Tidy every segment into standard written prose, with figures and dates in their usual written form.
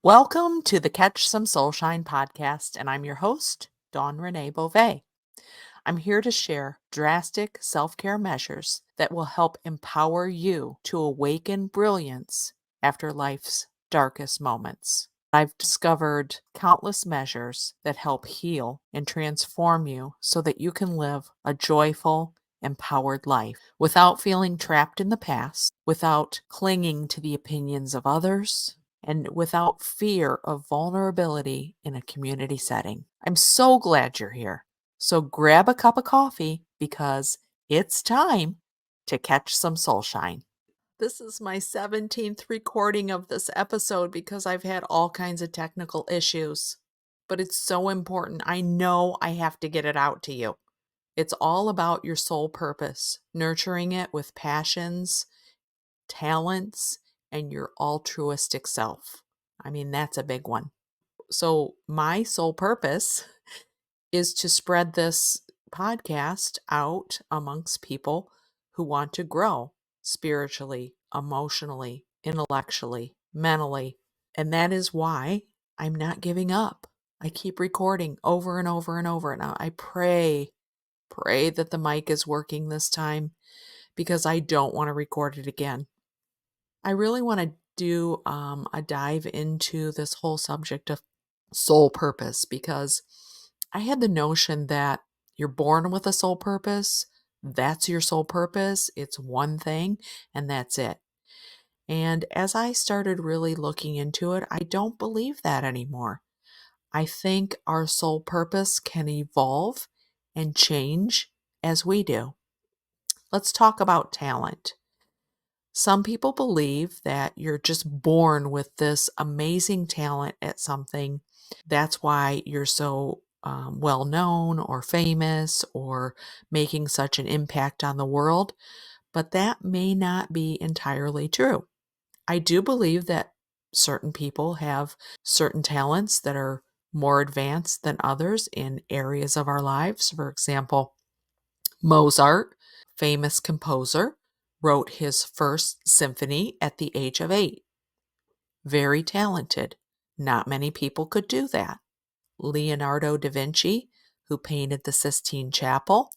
Welcome to the Catch Some Soulshine podcast, and I'm your host, Dawn Renee Bova. I'm here to share drastic self-care measures that will help empower you to awaken brilliance after life's darkest moments. I've discovered countless measures that help heal and transform you so that you can live a joyful, empowered life without feeling trapped in the past, without clinging to the opinions of others, and without fear of vulnerability in a community setting. I'm so glad you're here. So grab a cup of coffee because it's time to catch some soulshine. This is my 17th recording of this episode because I've had all kinds of technical issues, but it's so important. I know I have to get it out to you. It's all about your soul purpose, nurturing it with passions, talents, and your altruistic self. I mean, that's a big one. So, my sole purpose is to spread this podcast out amongst people who want to grow spiritually, emotionally, intellectually, mentally. And that is why I'm not giving up. I keep recording over and over and over. And I pray that the mic is working this time because I don't want to record it again. I really want to do a dive into this whole subject of soul purpose because I had the notion that you're born with a soul purpose. That's your soul purpose. It's one thing and that's it. And as I started really looking into it, I don't believe that anymore. I think our soul purpose can evolve and change as we do. Let's talk about talent. Some people believe that you're just born with this amazing talent at something. That's why you're so well known or famous or making such an impact on the world. But that may not be entirely true. I do believe that certain people have certain talents that are more advanced than others in areas of our lives. For example, Mozart, famous composer, wrote his first symphony at the age of 8. Very talented. Not many people could do that. Leonardo da Vinci, who painted the Sistine Chapel,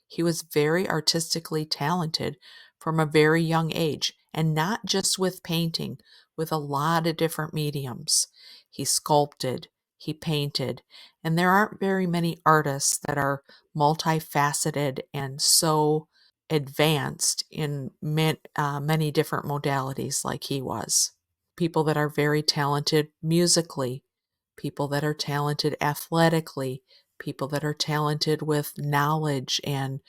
he was very artistically talented from a very young age, and not just with painting, with a lot of different mediums. He sculpted, he painted, and there aren't very many artists that are multifaceted and so advanced in many different modalities like he was. People that are very talented musically, people that are talented athletically, people that are talented with knowledge and,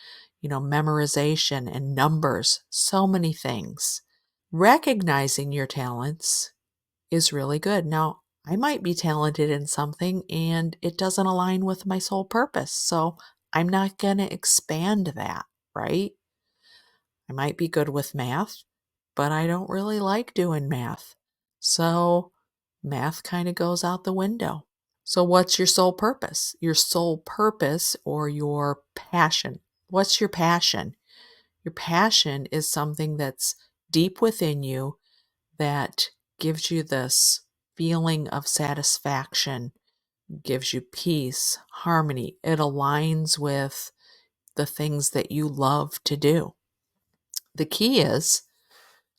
memorization and numbers, so many things. Recognizing your talents is really good. Now, I might be talented in something and it doesn't align with my sole purpose. So I'm not going to expand that, right? I might be good with math, but I don't really like doing math. So math kind of goes out the window. So what's your sole purpose? Your sole purpose or your passion. What's your passion? Your passion is something that's deep within you that gives you this feeling of satisfaction, gives you peace, harmony. It aligns with the things that you love to do. The key is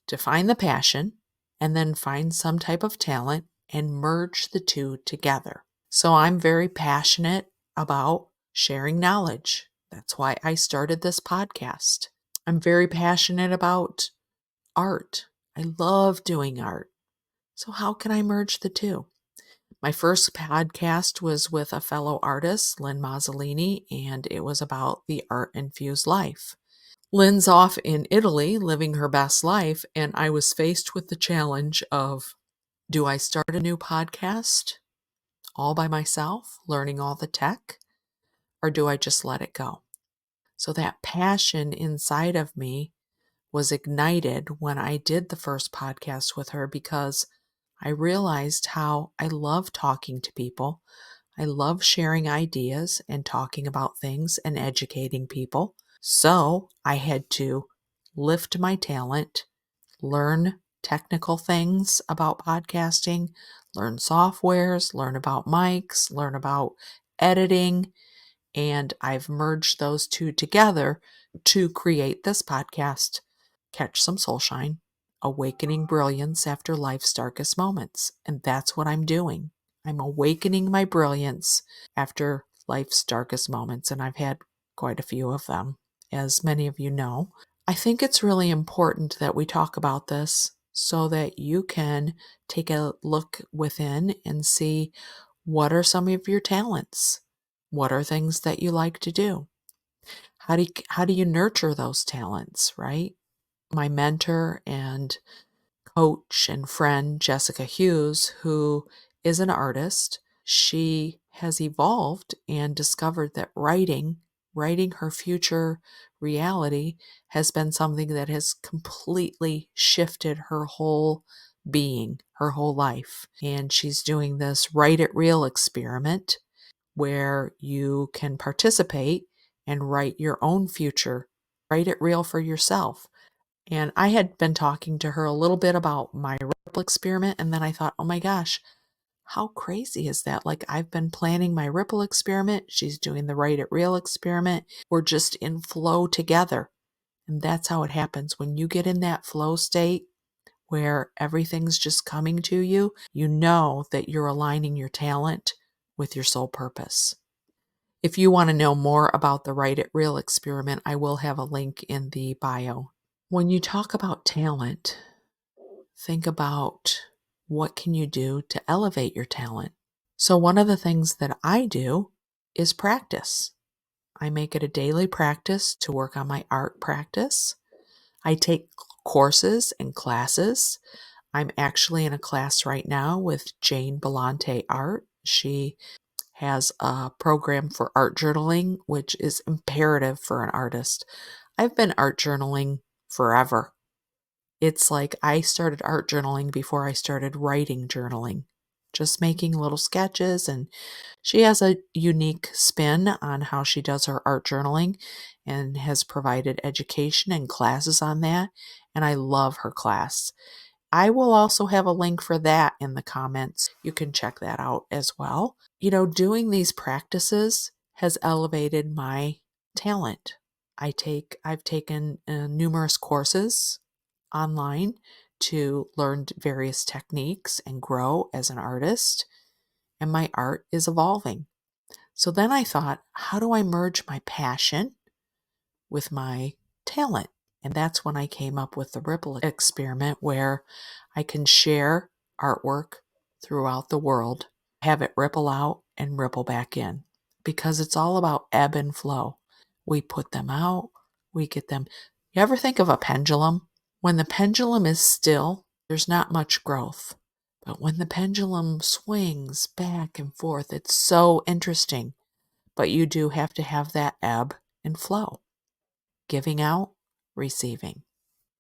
to find the passion and then find some type of talent and merge the two together. So I'm very passionate about sharing knowledge. That's why I started this podcast. I'm very passionate about art. I love doing art. So how can I merge the two? My first podcast was with a fellow artist, Lynn Mazzolini, and it was about the art-infused life. Lynn's off in Italy living her best life, and I was faced with the challenge of, do I start a new podcast all by myself, learning all the tech, or do I just let it go? So that passion inside of me was ignited when I did the first podcast with her because I realized how I love talking to people. I love sharing ideas and talking about things and educating people. So I had to lift my talent, learn technical things about podcasting, learn softwares, learn about mics, learn about editing, and I've merged those two together to create this podcast, Catch Some Soulshine, Awakening Brilliance After Life's Darkest Moments. And that's what I'm doing. I'm awakening my brilliance after life's darkest moments, and I've had quite a few of them, as many of you know. I think it's really important that we talk about this so that you can take a look within and see what are some of your talents? What are things that you like to do? How do you nurture those talents, right? My mentor and coach and friend, Jessica Hughes, who is an artist, she has evolved and discovered that writing her future reality has been something that has completely shifted her whole being, her whole life. And she's doing this Write It Real experiment where you can participate and write your own future, write it real for yourself. And I had been talking to her a little bit about my ripple experiment, and then I thought, oh my gosh, how crazy is that? Like, I've been planning my ripple experiment. She's doing the Write It Real experiment. We're just in flow together. And that's how it happens. When you get in that flow state where everything's just coming to you, you know that you're aligning your talent with your soul purpose. If you want to know more about the Write It Real experiment, I will have a link in the bio. When you talk about talent, think about what can you do to elevate your talent. So one of the things that I do is practice. I make it a daily practice to work on my art practice. I take courses and classes. I'm actually in a class right now with Jane Bellente Art. She has a program for art journaling, which is imperative for an artist. I've been art journaling forever. It's like I started art journaling before I started writing journaling, just making little sketches. And she has a unique spin on how she does her art journaling and has provided education and classes on that. And I love her class. I will also have a link for that in the comments. You can check that out as well. Doing these practices has elevated my talent. I've taken numerous courses online to learn various techniques and grow as an artist, and my art is evolving. So then I thought, how do I merge my passion with my talent? And that's when I came up with the Ripple experiment, where I can share artwork throughout the world, have it ripple out and ripple back in, because it's all about ebb and flow. We put them out, we get them. You ever think of a pendulum? When the pendulum is still, there's not much growth. But when the pendulum swings back and forth, it's so interesting. But you do have to have that ebb and flow, giving out, receiving.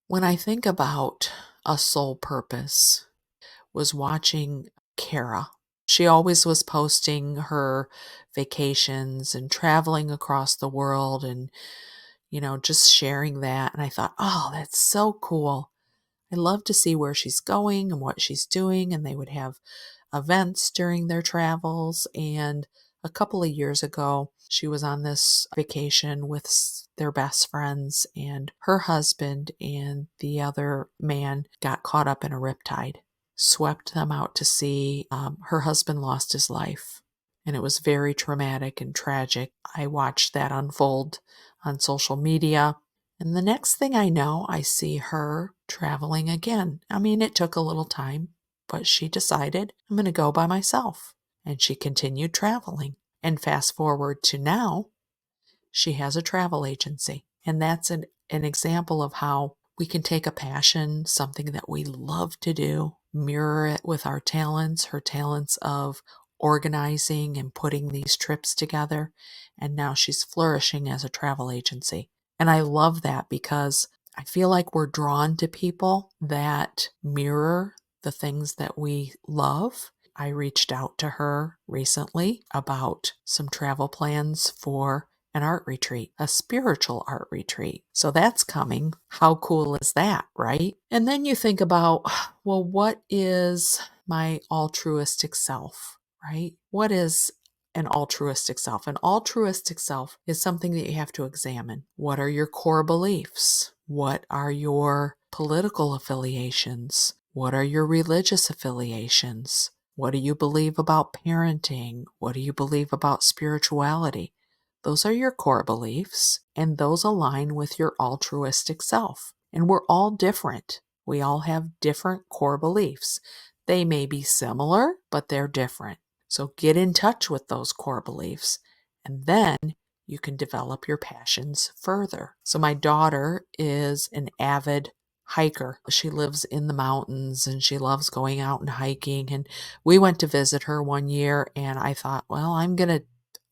When I think about a soul purpose, was watching Kara. She always was posting her vacations and traveling across the world and, just sharing that. And I thought, oh, that's so cool. I love to see where she's going and what she's doing. And they would have events during their travels. And a couple of years ago, she was on this vacation with their best friends, and her husband and the other man got caught up in a riptide, swept them out to sea. Her husband lost his life, and it was very traumatic and tragic. I watched that unfold on social media. And the next thing I know, I see her traveling again. I mean, it took a little time, but she decided, I'm going to go by myself. And she continued traveling. And fast forward to now, she has a travel agency. And that's an example of how we can take a passion, something that we love to do, mirror it with our talents, her talents of organizing and putting these trips together. And now she's flourishing as a travel agency. And I love that because I feel like we're drawn to people that mirror the things that we love. I reached out to her recently about some travel plans for an art retreat, a spiritual art retreat. So that's coming. How cool is that, right? And then you think about, well, what is my altruistic self, right? What is an altruistic self? An altruistic self is something that you have to examine. What are your core beliefs? What are your political affiliations? What are your religious affiliations? What do you believe about parenting? What do you believe about spirituality? Those are your core beliefs, and those align with your altruistic self. And we're all different. We all have different core beliefs. They may be similar, but they're different. So get in touch with those core beliefs, and then you can develop your passions further. So my daughter is an avid hiker. She lives in the mountains and she loves going out and hiking. And we went to visit her one year, and I thought, well,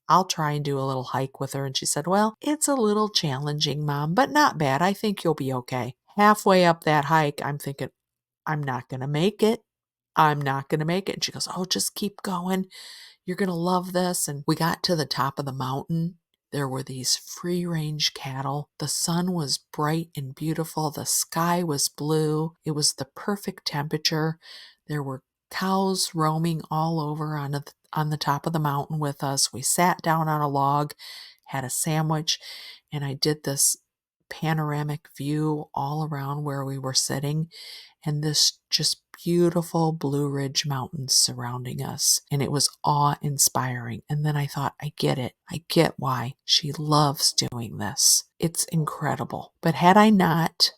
I'll try and do a little hike with her. And she said, well, it's a little challenging, Mom, but not bad. I think you'll be okay. Halfway up that hike, I'm thinking, I'm not going to make it. I'm not going to make it. And she goes, oh, just keep going. You're going to love this. And we got to the top of the mountain. There were these free range cattle. The sun was bright and beautiful. The sky was blue. It was the perfect temperature. There were cows roaming all over on the top of the mountain with us. We sat down on a log, had a sandwich, and I did this panoramic view all around where we were sitting, and this just beautiful Blue Ridge Mountains surrounding us. And it was awe-inspiring. And then I thought, I get it. I get why she loves doing this. It's incredible. But had I not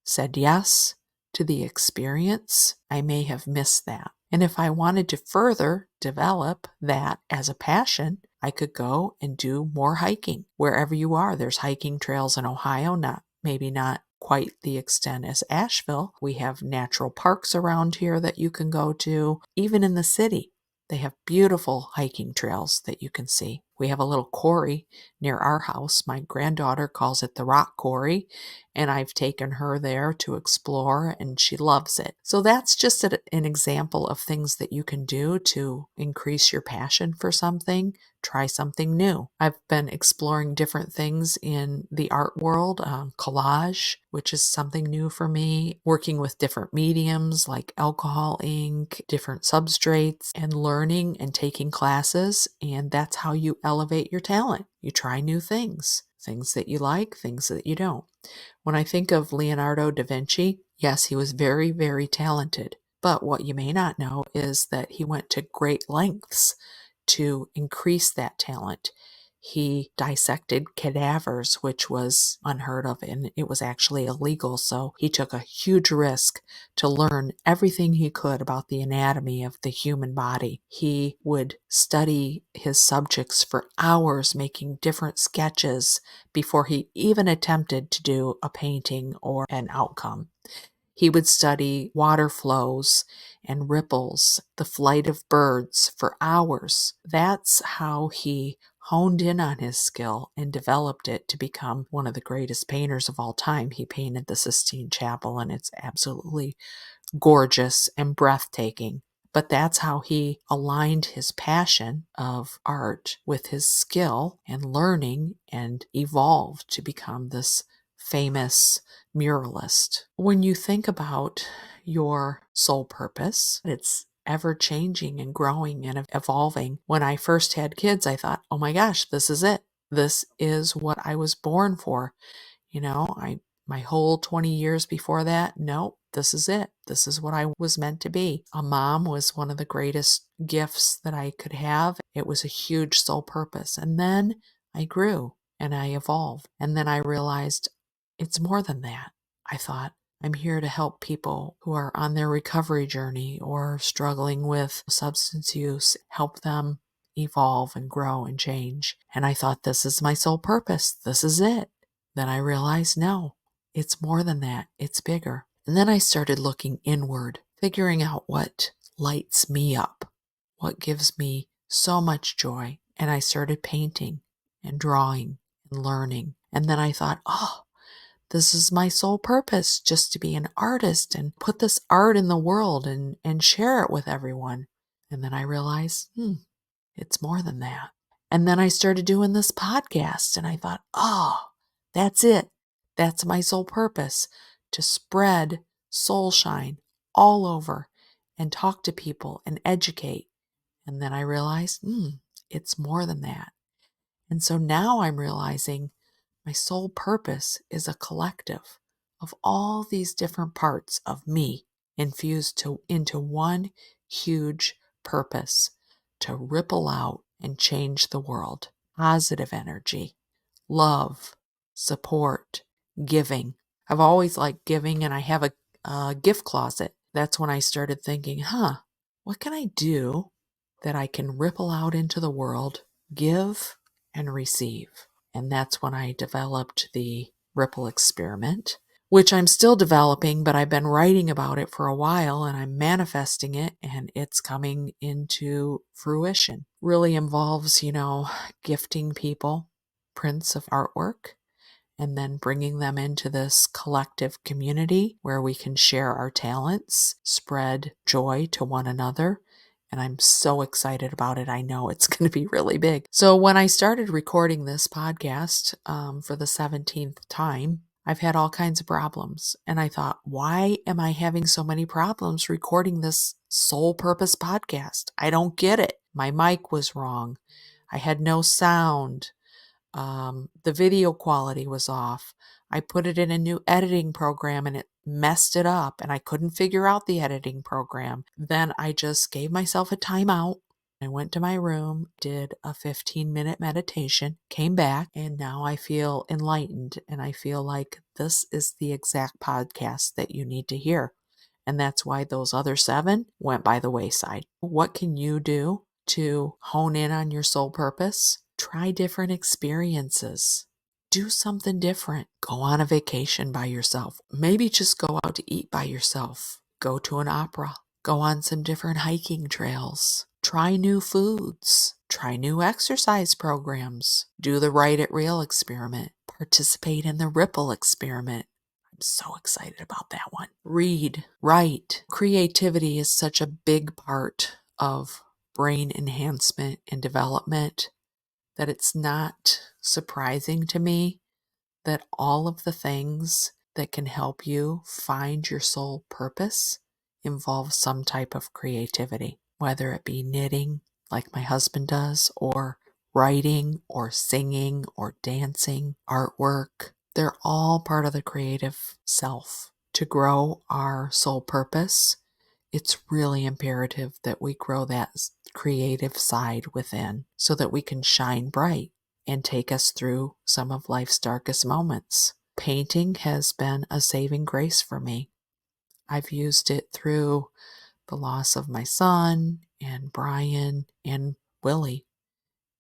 said yes to the experience, I may have missed that. And if I wanted to further develop that as a passion, I could go and do more hiking. Wherever you are, there's hiking trails in Ohio, maybe not quite the extent as Asheville. We have natural parks around here that you can go to. Even in the city, they have beautiful hiking trails that you can see. We have a little quarry near our house. My granddaughter calls it the Rock Quarry, and I've taken her there to explore, and she loves it. So that's just an example of things that you can do to increase your passion for something. Try something new. I've been exploring different things in the art world, collage, which is something new for me, working with different mediums like alcohol ink, different substrates, and learning and taking classes. And that's how you elevate your talent. You try new things that you like, things that you don't. When I think of Leonardo da Vinci, yes, he was very, very talented. But what you may not know is that he went to great lengths to increase that talent. He dissected cadavers, which was unheard of, and it was actually illegal. So he took a huge risk to learn everything he could about the anatomy of the human body. He would study his subjects for hours, making different sketches before he even attempted to do a painting or an outcome. He would study water flows and ripples, the flight of birds for hours. That's how he honed in on his skill and developed it to become one of the greatest painters of all time. He painted the Sistine Chapel, and it's absolutely gorgeous and breathtaking. But that's how he aligned his passion of art with his skill and learning and evolved to become this famous muralist. When you think about your soul purpose, it's ever changing and growing and evolving. When I first had kids, I thought, oh my gosh, this is it. This is what I was born for. My whole 20 years before that, nope, this is it. This is what I was meant to be. A mom was one of the greatest gifts that I could have. It was a huge soul purpose. And then I grew and I evolved. And then I realized it's more than that. I thought, I'm here to help people who are on their recovery journey or struggling with substance use, help them evolve and grow and change. And I thought, this is my soul purpose. This is it. Then I realized, no, it's more than that. It's bigger. And then I started looking inward, figuring out what lights me up, what gives me so much joy. And I started painting and drawing and learning. And then I thought, oh, this is my sole purpose, just to be an artist and put this art in the world and share it with everyone. And then I realized, it's more than that. And then I started doing this podcast and I thought, oh, that's it. That's my sole purpose, to spread Soulshine all over and talk to people and educate. And then I realized, it's more than that. And so now I'm realizing my sole purpose is a collective of all these different parts of me infused into one huge purpose to ripple out and change the world. Positive energy, love, support, giving. I've always liked giving, and I have a gift closet. That's when I started thinking, what can I do that I can ripple out into the world, give and receive? And that's when I developed the ripple experiment, which I'm still developing, but I've been writing about it for a while and I'm manifesting it and it's coming into fruition. Really involves, gifting people prints of artwork and then bringing them into this collective community where we can share our talents, spread joy to one another. And I'm so excited about it. I know it's going to be really big. So when I started recording this podcast for the 17th time, I've had all kinds of problems. And I thought, why am I having so many problems recording this sole purpose podcast? I don't get it. My mic was wrong. I had no sound. The video quality was off. I put it in a new editing program and it messed it up and I couldn't figure out the editing program. Then I just gave myself a timeout. I went to my room, did a 15-minute meditation, came back, and now I feel enlightened and I feel like this is the exact podcast that you need to hear. And that's why those other 7 went by the wayside. What can you do to hone in on your soul purpose? Try different experiences. Do something different. Go on a vacation by yourself. Maybe just go out to eat by yourself. Go to an opera. Go on some different hiking trails. Try new foods. Try new exercise programs. Do the Write It Real experiment. Participate in the Ripple experiment. I'm so excited about that one. Read, write. Creativity is such a big part of brain enhancement and development that it's not surprising to me that all of the things that can help you find your soul purpose involve some type of creativity, whether it be knitting, like my husband does, or writing, or singing, or dancing, artwork. They're all part of the creative self. To grow our soul purpose, it's really imperative that we grow that creative side within so that we can shine bright and take us through some of life's darkest moments. Painting has been a saving grace for me. I've used it through the loss of my son and Brian and Willie,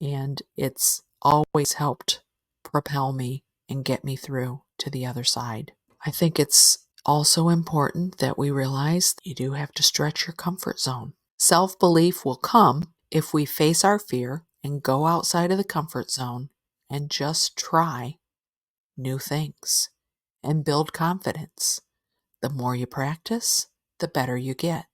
and it's always helped propel me and get me through to the other side. I think it's also important that we realize you do have to stretch your comfort zone. Self-belief will come if we face our fear and go outside of the comfort zone and just try new things and build confidence. The more you practice, the better you get.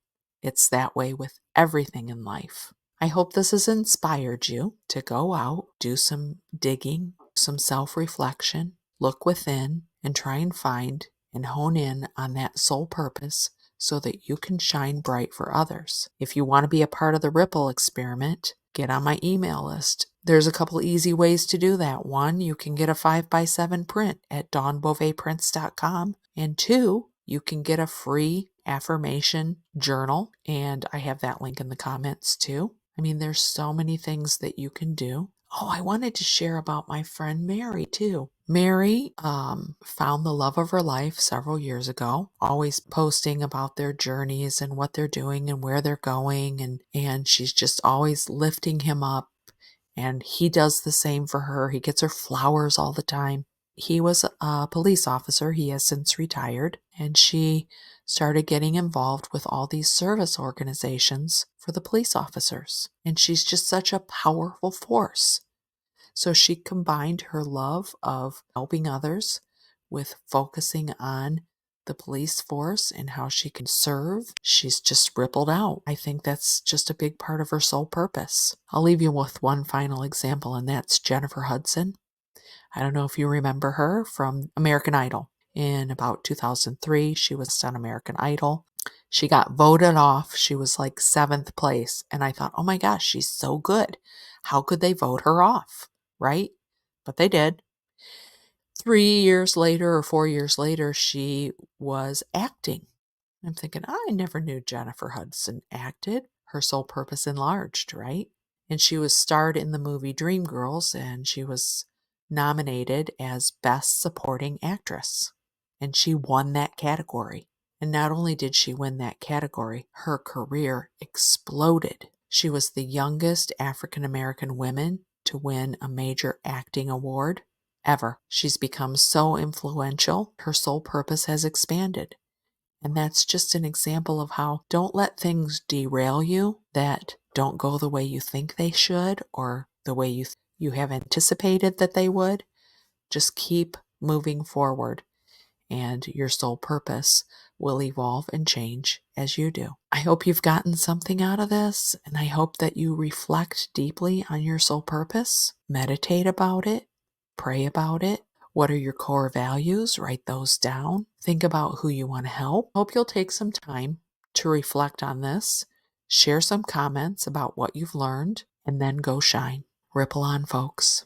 It's that way with everything in life. I hope this has inspired you to go out, do some digging, some self-reflection, look within, and try and find and hone in on that soul purpose so that you can shine bright for others. If you want to be a part of the Ripple experiment, get on my email list. There's a couple easy ways to do that. 1, you can get a 5x7 print at dawnbovetprints.com. And 2, you can get a free affirmation journal, and I have that link in the comments too. I mean, there's so many things that you can do. Oh, I wanted to share about my friend Mary too. Mary found the love of her life several years ago, always posting about their journeys and what they're doing and where they're going, and she's just always lifting him up, and he does the same for her. He gets her flowers all the time. He was a police officer. He has since retired, and she started getting involved with all these service organizations for the police officers. And she's just such a powerful force. So she combined her love of helping others with focusing on the police force and how she can serve. She's just rippled out. I think that's just a big part of her soul purpose. I'll leave you with one final example, and that's Jennifer Hudson. I don't know if you remember her from American Idol. In about 2003, she was on American Idol. She got voted off. She was like 7th place. And I thought, oh my gosh, she's so good. How could they vote her off? Right? But they did. 3 years later or 4 years later, she was acting. I'm thinking, I never knew Jennifer Hudson acted. Her soul purpose enlarged, right? And she was starred in the movie Dreamgirls, and she was nominated as Best Supporting Actress. And she won that category. And not only did she win that category, her career exploded. She was the youngest African American woman to win a major acting award ever. She's become so influential, her soul purpose has expanded. And that's just an example of how don't let things derail you that don't go the way you think they should or the way you have anticipated that they would. Just keep moving forward, and your soul purpose will evolve and change as you do. I hope you've gotten something out of this, and I hope that you reflect deeply on your soul purpose, meditate about it, pray about it. What are your core values? Write those down. Think about who you want to help. Hope you'll take some time to reflect on this, share some comments about what you've learned, and then go shine. Ripple on, folks.